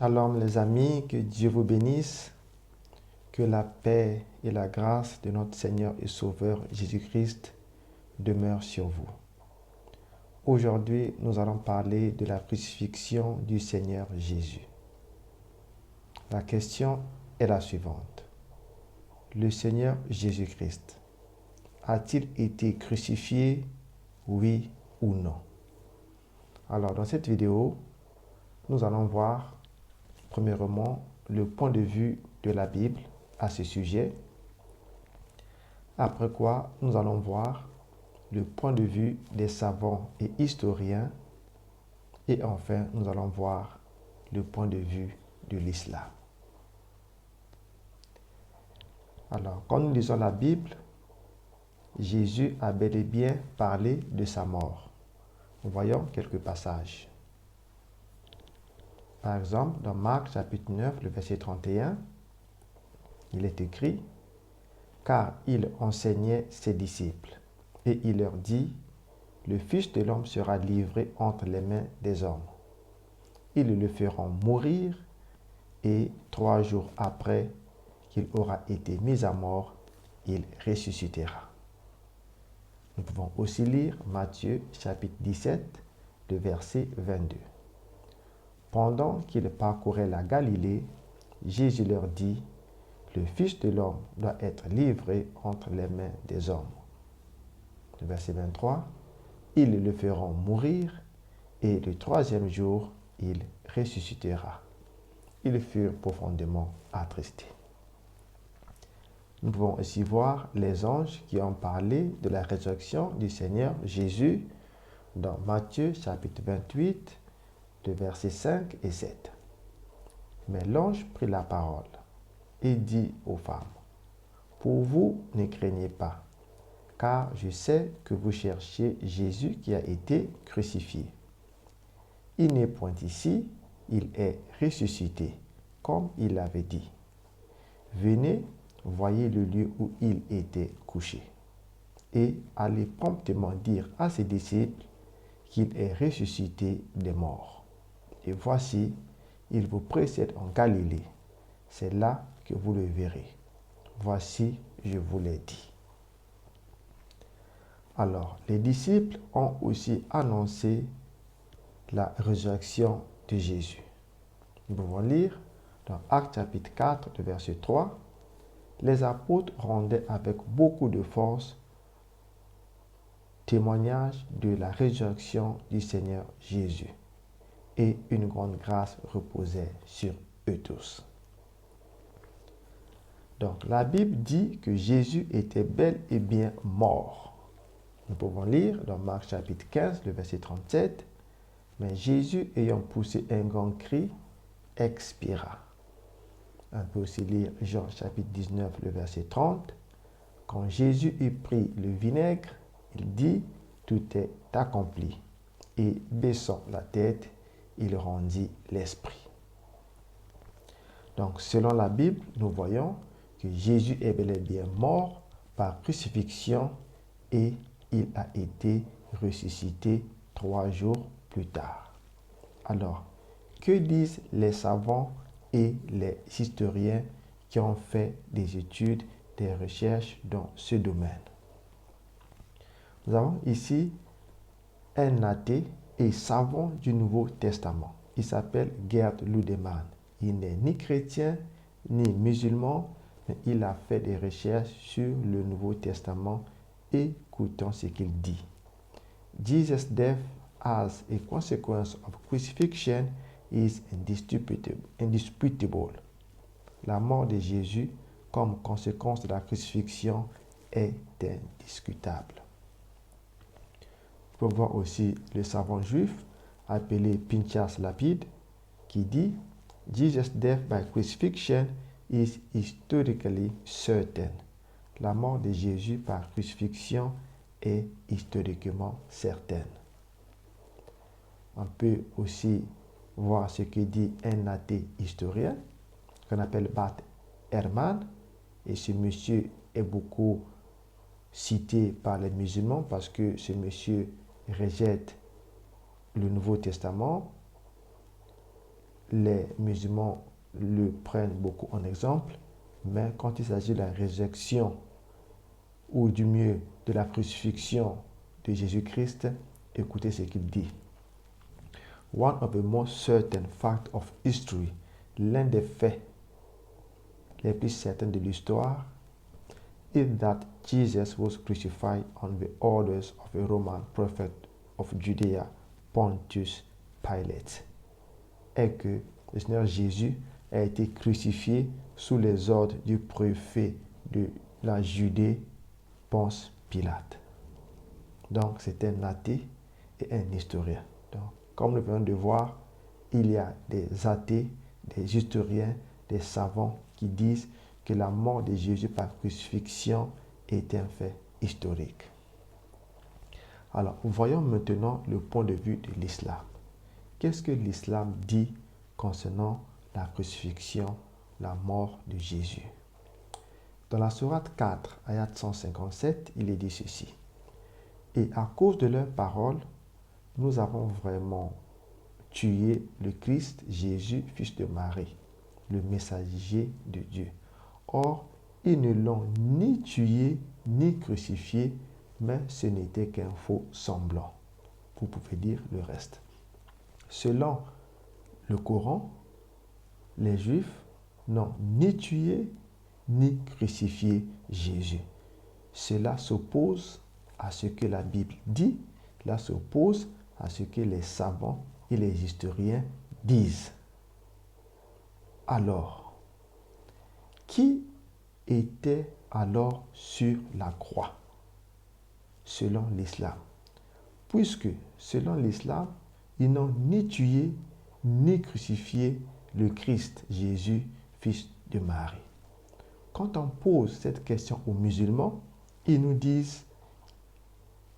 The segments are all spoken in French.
Shalom les amis, que Dieu vous bénisse, que la paix et la grâce de notre Seigneur et Sauveur Jésus-Christ demeurent sur vous. Aujourd'hui, nous allons parler de la crucifixion du Seigneur Jésus. La question est la suivante. Le Seigneur Jésus-Christ a-t-il été crucifié, oui ou non? Alors, dans cette vidéo, nous allons voir premièrement le point de vue de la Bible à ce sujet. Après quoi, nous allons voir le point de vue des savants et historiens. Et enfin, nous allons voir le point de vue de l'islam. Alors, quand nous lisons la Bible, Jésus a bel et bien parlé de sa mort. Nous voyons quelques passages. Par exemple, dans Marc chapitre 9, le verset 31, il est écrit « Car il enseignait ses disciples, et il leur dit, le Fils de l'homme sera livré entre les mains des hommes. Ils le feront mourir, et 3 jours après qu'il aura été mis à mort, il ressuscitera. » Nous pouvons aussi lire Matthieu chapitre 17, le verset 22. Pendant qu'ils parcouraient la Galilée, Jésus leur dit, le Fils de l'homme doit être livré entre les mains des hommes. Le verset 23, ils le feront mourir, et le 3e jour, il ressuscitera. Ils furent profondément attristés. Nous pouvons aussi voir les anges qui ont parlé de la résurrection du Seigneur Jésus dans Matthieu chapitre 28, de versets 5 et 7. Mais l'ange prit la parole et dit aux femmes, pour vous, ne craignez pas, car je sais que vous cherchez Jésus qui a été crucifié. Il n'est point ici, il est ressuscité, comme il l'avait dit. Venez, voyez le lieu où il était couché, et allez promptement dire à ses disciples qu'il est ressuscité des morts. Et voici, il vous précède en Galilée. C'est là que vous le verrez. Voici, je vous l'ai dit. Alors, les disciples ont aussi annoncé la résurrection de Jésus. Nous pouvons lire dans Actes chapitre 4, le verset 3. Les apôtres rendaient avec beaucoup de force témoignage de la résurrection du Seigneur Jésus. Et une grande grâce reposait sur eux tous. Donc, la Bible dit que Jésus était bel et bien mort. Nous pouvons lire dans Marc chapitre 15, le verset 37, « Mais Jésus, ayant poussé un grand cri, expira. » On peut aussi lire Jean chapitre 19, le verset 30, « Quand Jésus eut pris le vinaigre, il dit, « Tout est accompli. » Et baissant la tête, il rendit l'esprit. Donc, selon la Bible, nous voyons que Jésus est bel et bien mort par crucifixion et il a été ressuscité 3 jours plus tard. Alors, que disent les savants et les historiens qui ont fait des études, des recherches dans ce domaine? Nous avons ici un athée et savant du Nouveau Testament. Il s'appelle Gerd Ludemann. Il n'est ni chrétien ni musulman, mais il a fait des recherches sur le Nouveau Testament. Écoutons ce qu'il dit. Jesus' death as a consequence of crucifixion is indisputable. La mort de Jésus comme conséquence de la crucifixion est indiscutable. On peut voir aussi le savant juif appelé Pinchas Lapide qui dit Jesus' death by crucifixion is historically certain. La mort de Jésus par crucifixion est historiquement certaine. On peut aussi voir ce que dit un athée historien qu'on appelle Bart Ehrman. Et ce monsieur est beaucoup cité par les musulmans parce que ce monsieur rejette le Nouveau Testament. les musulmans le prennent beaucoup en exemple, mais quand il s'agit de la résurrection, ou du mieux de la crucifixion de Jésus-Christ, écoutez ce qu'il dit. One of the most certain facts of history, l'un des faits les plus certains de l'histoire, is that Jesus was crucified on the orders of a Roman prophet of Judea, Pontius Pilate, est que le Seigneur Jésus a été crucifié sous les ordres du préfet de la Judée, Ponce Pilate. Donc, c'est un athée et un historien. Donc, comme nous venons de voir, il y a des athées, des historiens, des savants qui disent que la mort de Jésus par crucifixion est un fait historique. Alors, voyons maintenant le point de vue de l'islam. Qu'est-ce que l'islam dit concernant la crucifixion, la mort de Jésus? Dans la sourate 4, ayat 157, il est dit ceci. Et à cause de leurs paroles, nous avons vraiment tué le Christ Jésus, fils de Marie, le messager de Dieu. Or, ils ne l'ont ni tué ni crucifié, mais ce n'était qu'un faux semblant. Vous pouvez dire le reste. Selon le Coran, les Juifs n'ont ni tué ni crucifié Jésus. Cela s'oppose à ce que la Bible dit, cela s'oppose à ce que les savants et les historiens disent. Alors, qui était alors sur la croix selon l'islam? Puisque selon l'islam, ils n'ont ni tué ni crucifié le Christ Jésus, fils de Marie. Quand on pose cette question aux musulmans, ils nous disent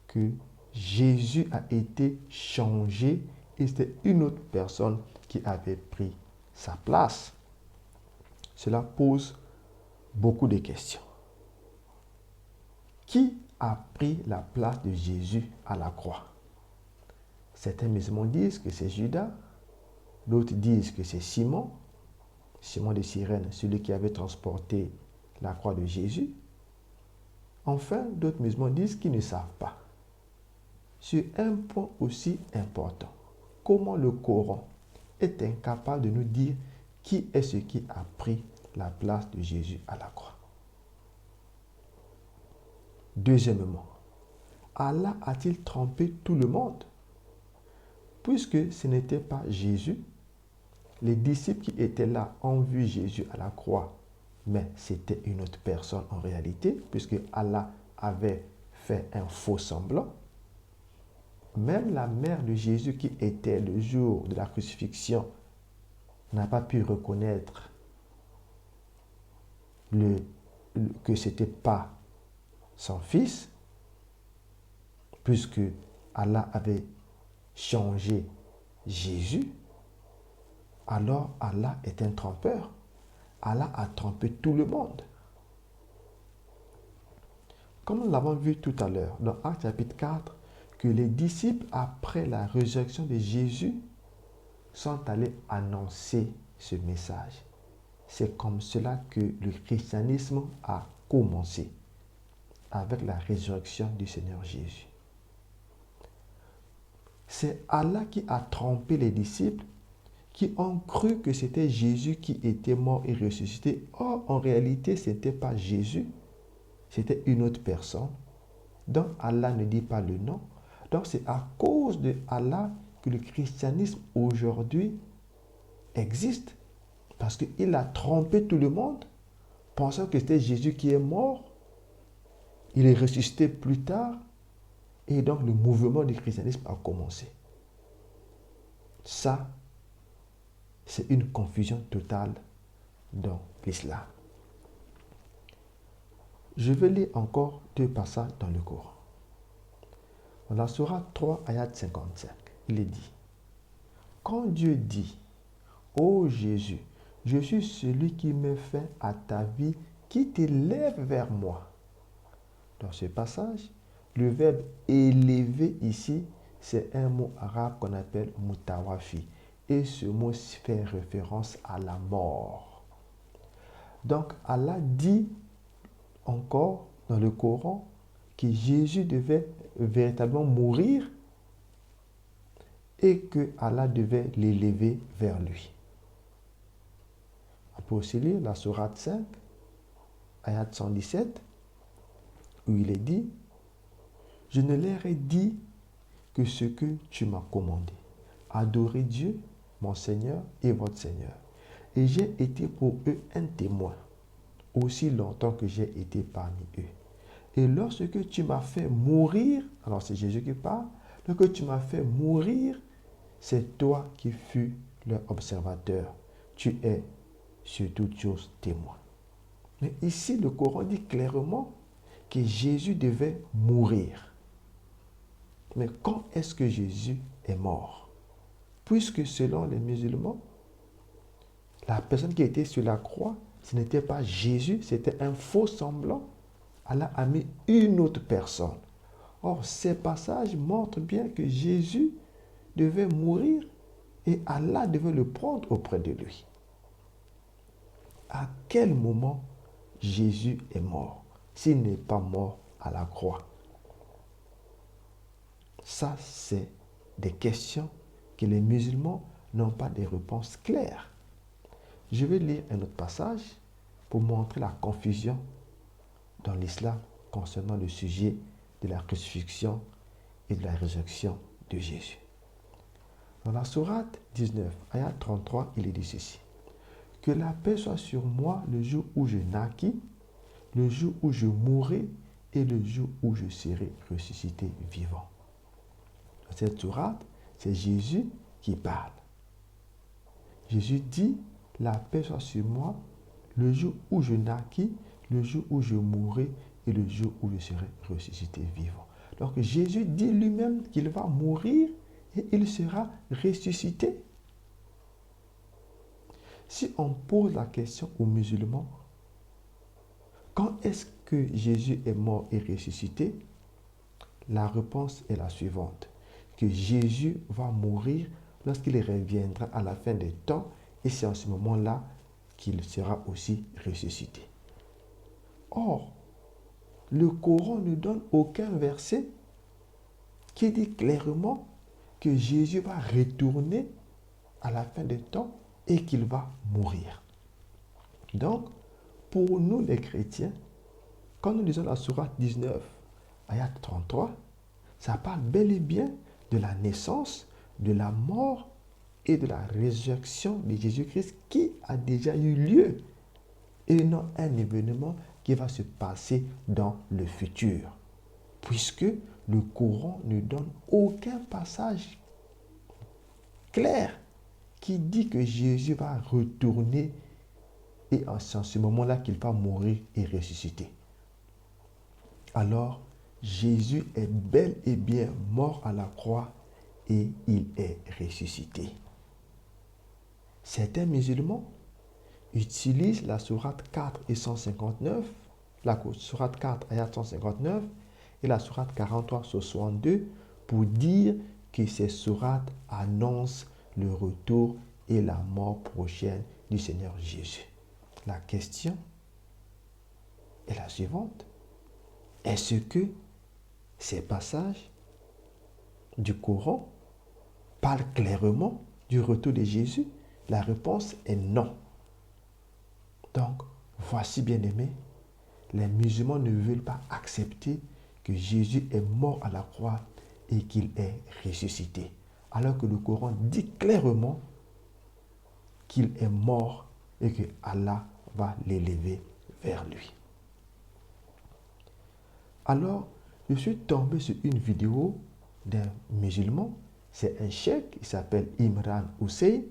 que Jésus a été changé et c'était une autre personne qui avait pris sa place. Cela pose beaucoup de questions. Qui a pris la place de Jésus à la croix? Certains musulmans disent que c'est Judas, d'autres disent que c'est Simon, Simon de Cyrène, celui qui avait transporté la croix de Jésus. Enfin, d'autres musulmans disent qu'ils ne savent pas. Sur un point aussi important, comment le Coran est incapable de nous dire qui est ce qui a pris la place de Jésus à la croix. Deuxièmement, Allah a-t-il trompé tout le monde? Puisque ce n'était pas Jésus, les disciples qui étaient là ont vu Jésus à la croix, mais c'était une autre personne en réalité, puisque Allah avait fait un faux semblant. Même la mère de Jésus qui était le jour de la crucifixion n'a pas pu reconnaître que ce n'était pas son fils, puisque Allah avait changé Jésus. Alors Allah est un trompeur. Allah a trompé tout le monde. Comme nous l'avons vu tout à l'heure dans Actes chapitre 4, que les disciples, après la résurrection de Jésus, sont allés annoncer ce message. C'est comme cela que le christianisme a commencé, avec la résurrection du Seigneur Jésus. C'est Allah qui a trompé les disciples qui ont cru que c'était Jésus qui était mort et ressuscité. Or, en réalité, ce n'était pas Jésus, c'était une autre personne dont Allah ne dit pas le nom. Donc, c'est à cause de Allah que le christianisme aujourd'hui existe. Parce qu'il a trompé tout le monde, pensant que c'était Jésus qui est mort. Il est ressuscité plus tard. Et donc, le mouvement du christianisme a commencé. Ça, c'est une confusion totale dans l'islam. Je vais lire encore deux passages dans le Coran. Dans la sourate 3, ayat 55, il est dit, quand Dieu dit, ô Jésus, je suis celui qui me fait à ta vie, qui t'élève vers moi. Dans ce passage, le verbe élever ici, c'est un mot arabe qu'on appelle mutawafi. et ce mot fait référence à la mort. Donc Allah dit encore dans le Coran que Jésus devait véritablement mourir et que Allah devait l'élever vers lui. On peut aussi lire la sourate 5, ayat 117, où il est dit « Je ne leur ai dit que ce que tu m'as commandé. Adorez Dieu, mon Seigneur et votre Seigneur. Et j'ai été pour eux un témoin, aussi longtemps que j'ai été parmi eux. Et lorsque tu m'as fait mourir, alors c'est Jésus qui parle, lorsque tu m'as fait mourir, c'est toi qui fus leur observateur. Tu es sur toute chose témoin. » Mais ici, le Coran dit clairement que Jésus devait mourir. Mais quand est-ce que Jésus est mort? Puisque selon les musulmans, la personne qui était sur la croix, ce n'était pas Jésus, c'était un faux semblant. Allah a mis une autre personne. Or, ces passages montrent bien que Jésus devait mourir et Allah devait le prendre auprès de lui. À quel moment Jésus est mort s'il n'est pas mort à la croix? Ça, c'est des questions que les musulmans n'ont pas des réponses claires. Je vais lire un autre passage pour montrer la confusion dans l'islam concernant le sujet de la crucifixion et de la résurrection de Jésus. Dans la sourate 19, ayat 33, il est dit ceci. Que la paix soit sur moi le jour où je naquis, le jour où je mourrai et le jour où je serai ressuscité vivant. Dans cette sourate, c'est Jésus qui parle. Jésus dit, la paix soit sur moi le jour où je naquis, le jour où je mourrai et le jour où je serai ressuscité vivant. Donc Jésus dit lui-même qu'il va mourir et il sera ressuscité. Si on pose la question aux musulmans, quand est-ce que Jésus est mort et ressuscité? La réponse est la suivante, que Jésus va mourir lorsqu'il reviendra à la fin des temps et c'est en ce moment-là qu'il sera aussi ressuscité. Or, le Coran ne donne aucun verset qui dit clairement que Jésus va retourner à la fin des temps et qu'il va mourir. Donc, pour nous les chrétiens, quand nous lisons la sourate 19, ayat 33, ça parle bel et bien de la naissance, de la mort et de la résurrection de Jésus-Christ qui a déjà eu lieu et non un événement qui va se passer dans le futur. Puisque le Coran ne donne aucun passage clair qui dit que Jésus va retourner et c'est en ce moment-là qu'il va mourir et ressusciter. Alors, Jésus est bel et bien mort à la croix et il est ressuscité. Certains musulmans utilisent la sourate 4 et 159, la sourate 4 ayat 159 et la sourate 43 sur 62 pour dire que ces sourates annoncent le retour et la mort prochaine du Seigneur Jésus. La question est la suivante. Est-ce que ces passages du Coran parlent clairement du retour de Jésus? La réponse est non. Donc, voici bien aimé, les musulmans ne veulent pas accepter que Jésus est mort à la croix et qu'il est ressuscité. Alors que le Coran dit clairement qu'il est mort et que Allah va l'élever vers lui. Alors, je suis tombé sur une vidéo d'un musulman, c'est un cheikh, il s'appelle Imran Hussein.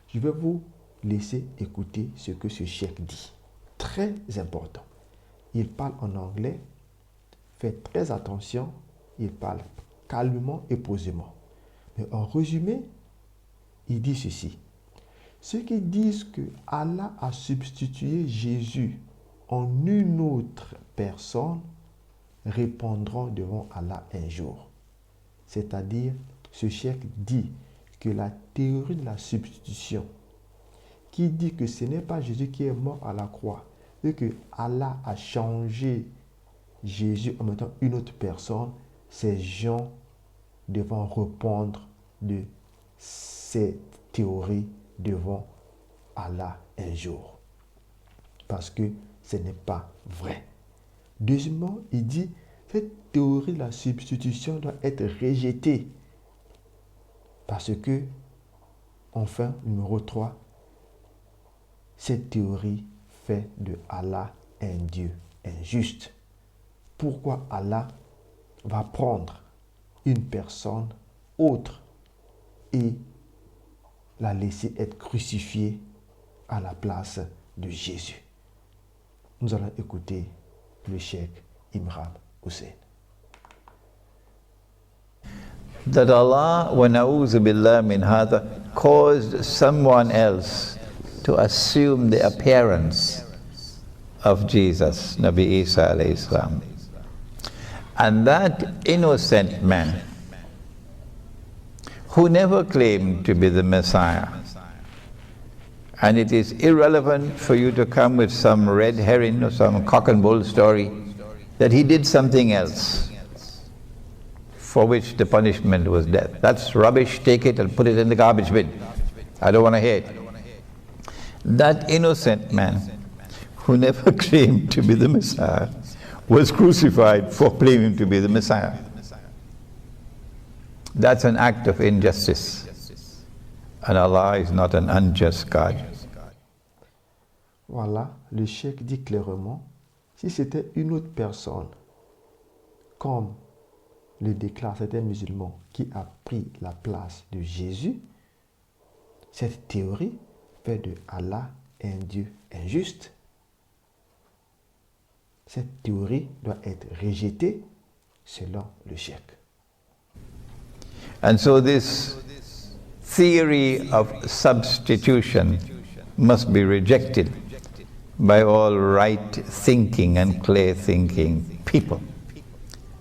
Je vais vous laisser écouter ce que ce cheikh dit. Très important. Il parle en anglais, faites très attention, il parle calmement et posément. Mais en résumé, il dit ceci. Ceux qui disent que Allah a substitué Jésus en une autre personne répondront devant Allah un jour. C'est-à-dire, ce cheikh dit que la théorie de la substitution, qui dit que ce n'est pas Jésus qui est mort à la croix, et que Allah a changé Jésus en mettant une autre personne, ces gens devront répondre de cette théorie devant Allah un jour. Parce que ce n'est pas vrai. Deuxièmement, il dit, cette théorie de la substitution doit être rejetée. Parce que, enfin, numéro 3, cette théorie fait de Allah un Dieu injuste. Pourquoi Allah va prendre une personne autre et la laisser être crucifiée à la place de Jésus? Nous allons écouter le cheikh Imran Hussein. That Allah, wa na'udhu billah min hadha, caused someone else to assume the appearance of Jesus, Nabi Isa alayhi salam. And that innocent man, who never claimed to be the Messiah, and it is irrelevant for you to come with some red herring or some cock and bull story that he did something else for which the punishment was death. That's rubbish. Take it and put it in the garbage bin. I don't want to hear it. That innocent man who never claimed to be the Messiah was crucified for claiming to be the Messiah. That's an act of injustice. And Allah is not an unjust God. Voilà, le cheikh dit clairement, si c'était une autre personne, comme le déclare certains musulmans, qui a pris la place de Jésus, cette théorie fait de Allah un Dieu injuste. Cette théorie doit être rejetée selon le cheikh. And so this theory of substitution must be rejected by all right-thinking and clear-thinking people.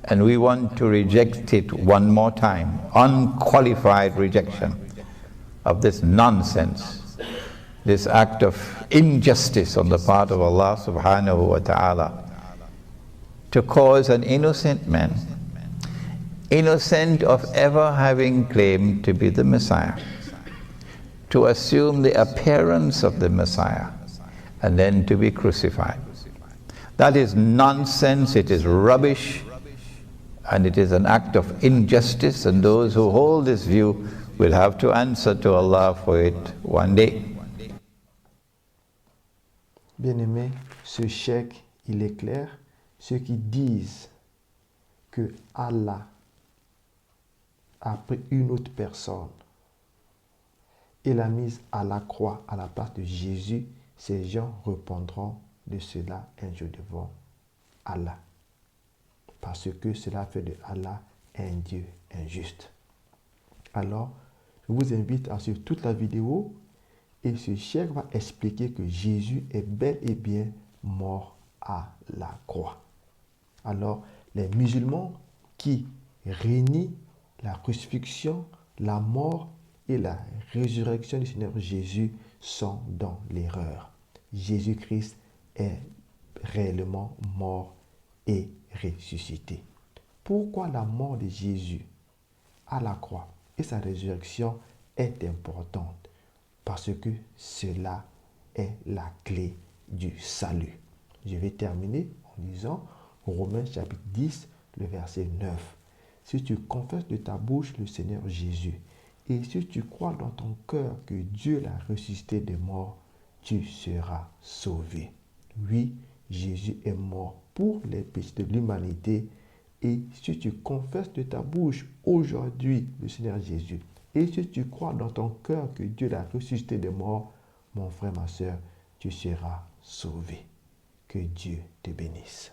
And we want to reject it one more time, unqualified rejection of this nonsense, this act of injustice on the part of Allah subhanahu wa ta'ala, to cause an innocent man, innocent of ever having claimed to be the Messiah, to assume the appearance of the Messiah, and then to be crucified. That is nonsense, it is rubbish, and it is an act of injustice, and those who hold this view will have to answer to Allah for it one day. Bien-aimé, ce cheikh, il est clair. Ceux qui disent que Allah a pris une autre personne et l'a mise à la croix à la place de Jésus, ces gens répondront de cela un jour devant Allah. Parce que cela fait de Allah un Dieu injuste. Alors, je vous invite à suivre toute la vidéo et ce cheikh va expliquer que Jésus est bel et bien mort à la croix. Alors, les musulmans qui renient la crucifixion, la mort et la résurrection du Seigneur Jésus sont dans l'erreur. Jésus-Christ est réellement mort et ressuscité. Pourquoi la mort de Jésus à la croix et sa résurrection est importante? Parce que cela est la clé du salut. Je vais terminer en disant Romains chapitre 10, le verset 9. Si tu confesses de ta bouche le Seigneur Jésus, et si tu crois dans ton cœur que Dieu l'a ressuscité des morts, tu seras sauvé. Oui, Jésus est mort pour les péchés de l'humanité. Et si tu confesses de ta bouche aujourd'hui le Seigneur Jésus, et si tu crois dans ton cœur que Dieu l'a ressuscité des morts, mon frère, ma soeur, tu seras sauvé. Que Dieu te bénisse.